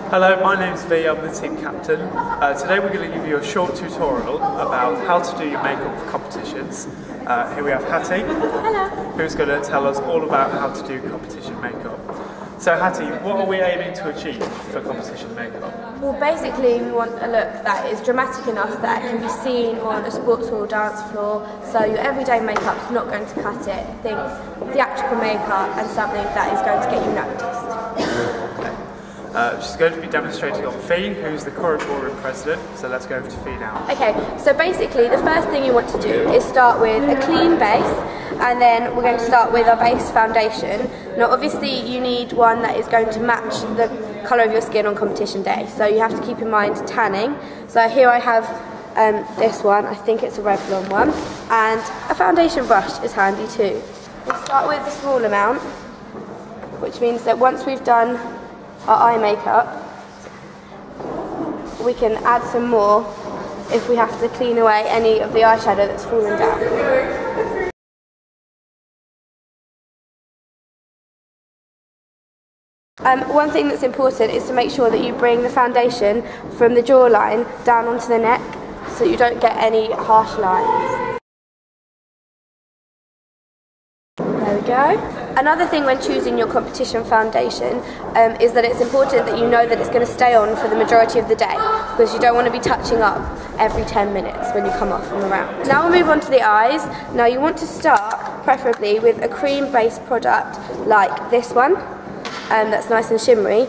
Hello, my name's V, I'm the team captain. Today we're going to give you a short tutorial about how to do your makeup for competitions. Here we have Hattie. Hello. Who's going to tell us all about how to do competition makeup. So Hattie, what are we aiming to achieve for competition makeup? Well, basically we want a look that is dramatic enough that it can be seen on a sports hall dance floor, so your everyday makeup's not going to cut it. Think theatrical makeup and something that is going to get you noticed. She's going to be demonstrating on Fee, who's the current ballroom president, so let's go over to Fee now. Okay, so basically the first thing you want to do is start with a clean base, and then we're going to start with our base foundation. Now obviously you need one that is going to match the colour of your skin on competition day, so you have to keep in mind tanning. So here I have this one, I think it's a Revlon one, and a foundation brush is handy too. We'll start with a small amount, which means that once we've done our eye makeup, we can add some more if we have to clean away any of the eyeshadow that's fallen down. One thing that's important is to make sure that you bring the foundation from the jawline down onto the neck so you don't get any harsh lines. There we go. Another thing when choosing your competition foundation is that it's important that you know that it's going to stay on for the majority of the day, because you don't want to be touching up every 10 minutes when you come off from the round. Now we'll move on to the eyes. Now you want to start preferably with a cream based product like this one, that's nice and shimmery,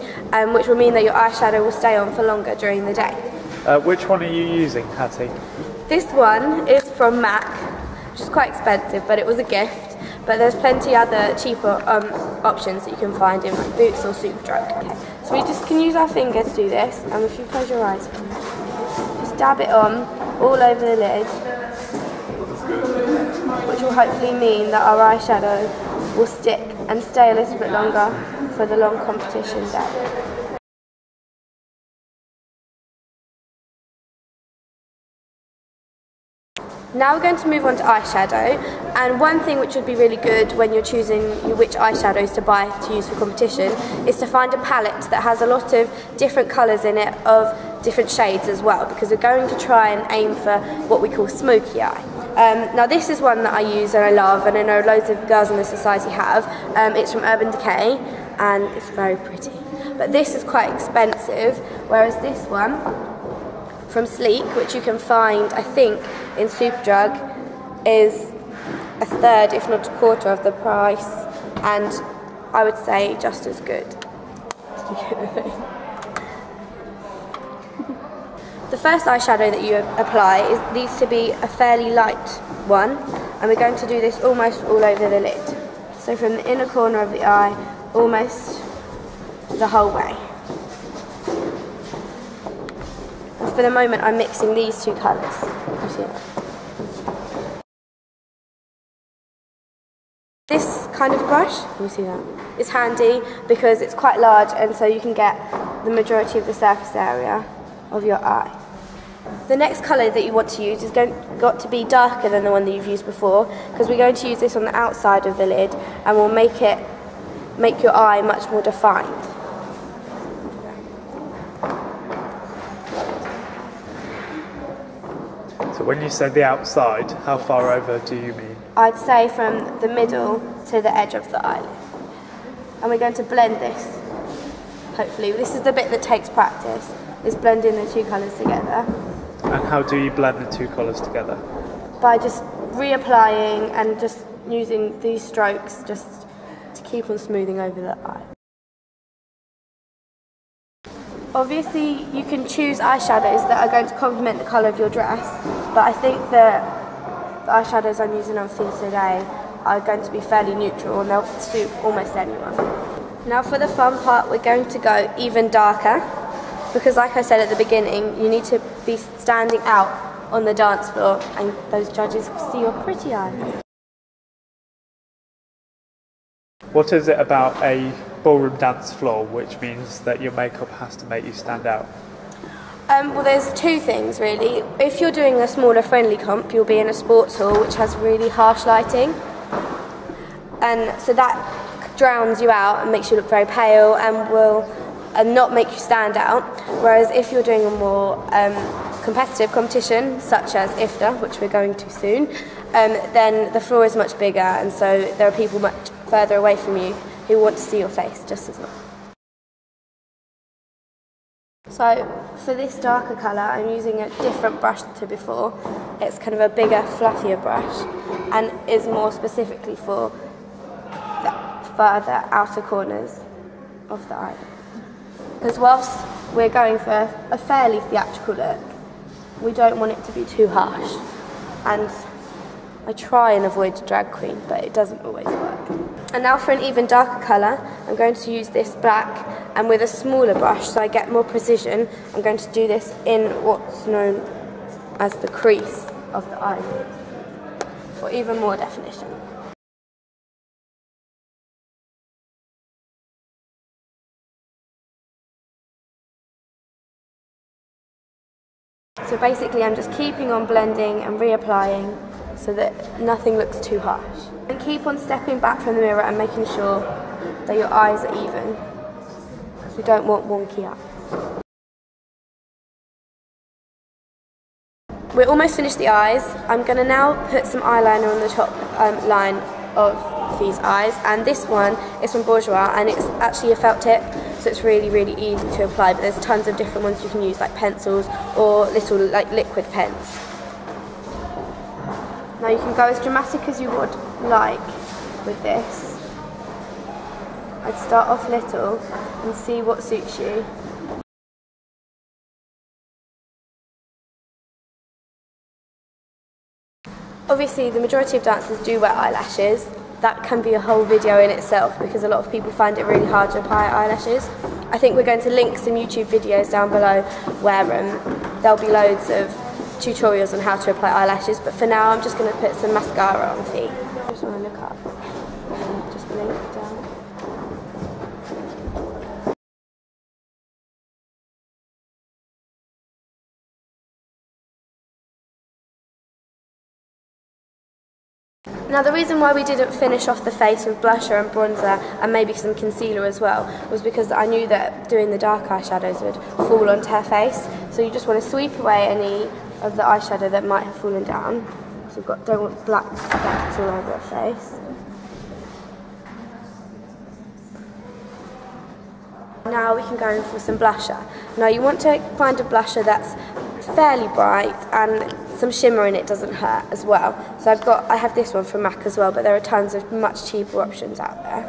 which will mean that your eyeshadow will stay on for longer during the day. Which one are you using, Hattie? This one is from MAC, which is quite expensive, but it was a gift. But there's plenty other cheaper options that you can find in like Boots or Superdrug. Okay. So we just can use our finger to do this, and if you close your eyes, just dab it on all over the lid, which will hopefully mean that our eyeshadow will stick and stay a little bit longer for the long competition day. Now we're going to move on to eyeshadow, and one thing which would be really good when you're choosing which eyeshadows to buy to use for competition is to find a palette that has a lot of different colours in it of different shades as well, because we're going to try and aim for what we call smoky eye. Now this is one that I use and I love, and I know loads of girls in the society have. It's from Urban Decay and it's very pretty. But this is quite expensive, whereas this one from Sleek, which you can find, I think, in Superdrug, is a third, if not a quarter of the price, and I would say just as good. The first eyeshadow that you apply needs to be a fairly light one, and we're going to do this almost all over the lid. So from the inner corner of the eye, almost the whole way. For the moment I'm mixing these two colours. You see that? This kind of brush, you see that, is handy because it's quite large, and so you can get the majority of the surface area of your eye. The next colour that you want to use is got to be darker than the one that you've used before, because we're going to use this on the outside of the lid and we'll make your eye much more defined. So when you say the outside, how far over do you mean? I'd say from the middle to the edge of the eyelid. And we're going to blend this, hopefully. This is the bit that takes practice, is blending the two colours together. And how do you blend the two colours together? By just reapplying and just using these strokes just to keep on smoothing over the eye. Obviously you can choose eyeshadows that are going to complement the colour of your dress, but I think that the eyeshadows I'm using on Fee today are going to be fairly neutral and they'll suit almost anyone. Now for the fun part, we're going to go even darker, because like I said at the beginning, you need to be standing out on the dance floor and those judges will see your pretty eyes. What is it about a ballroom dance floor which means that your makeup has to make you stand out? Well, there's two things really. If you're doing a smaller friendly comp, you'll be in a sports hall which has really harsh lighting, and so that drowns you out and makes you look very pale and will and not make you stand out. Whereas if you're doing a more competitive competition, such as IFTA, which we're going to soon, then the floor is much bigger, and so there are people much further away from you who want to see your face just as much. So for this darker colour, I'm using a different brush to before. It's kind of a bigger, fluffier brush, and is more specifically for the further outer corners of the eye. Because whilst we're going for a fairly theatrical look, we don't want it to be too harsh. And I try and avoid drag queen, but it doesn't always work. And now for an even darker colour, I'm going to use this black, and with a smaller brush so I get more precision, I'm going to do this in what's known as the crease of the eye for even more definition. So basically I'm just keeping on blending and reapplying so that nothing looks too harsh. And keep on stepping back from the mirror and making sure that your eyes are even, because we don't want wonky eyes. We're almost finished the eyes. I'm going to now put some eyeliner on the top line of these eyes, and this one is from Bourjois, and it's actually a felt tip, so it's really, really easy to apply, but there's tons of different ones you can use, like pencils or little like liquid pens. Now you can go as dramatic as you would like with this. I'd start off little and see what suits you. Obviously the majority of dancers do wear eyelashes. That can be a whole video in itself because a lot of people find it really hard to apply eyelashes. I think we're going to link some YouTube videos down below where there'll be loads of tutorials on how to apply eyelashes, but for now I'm just going to put some mascara on feet. I just want to look up and just link down. Now the reason why we didn't finish off the face with blusher and bronzer and maybe some concealer as well was because I knew that doing the dark eyeshadows would fall onto her face. So you just want to sweep away any of the eyeshadow that might have fallen down. So we've got, don't want black specks all over her face. Now we can go in for some blusher. Now you want to find a blusher that's fairly bright and some shimmer in it doesn't hurt as well. So I have this one from MAC as well, but there are tons of much cheaper options out there.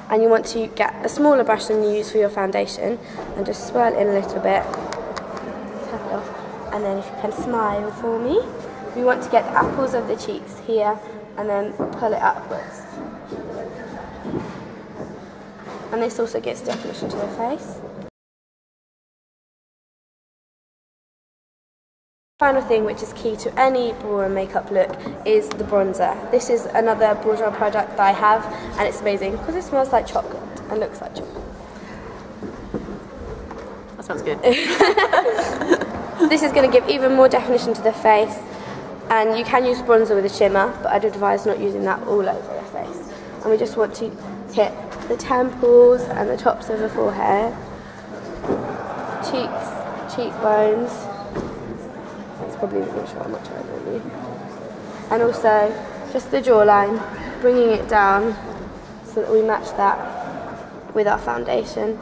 And you want to get a smaller brush than you use for your foundation and just swirl it in a little bit, tap it off, and then if you can smile for me. We want to get the apples of the cheeks here and then pull it upwards. And this also gives definition to the face. Final thing, which is key to any ballroom makeup look, is the bronzer. This is another Bourjois product that I have, and it's amazing because it smells like chocolate and looks like chocolate. That sounds good. This is going to give even more definition to the face, and you can use bronzer with a shimmer, but I'd advise not using that all over the face. And we just want to hit the temples and the tops of the forehead, cheeks, cheekbones. Probably not sure how much I will be. And also just the jawline, bringing it down so that we match that with our foundation.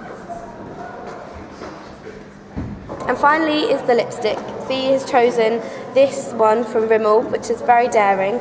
And finally is the lipstick. Fee has chosen this one from Rimmel, which is very daring,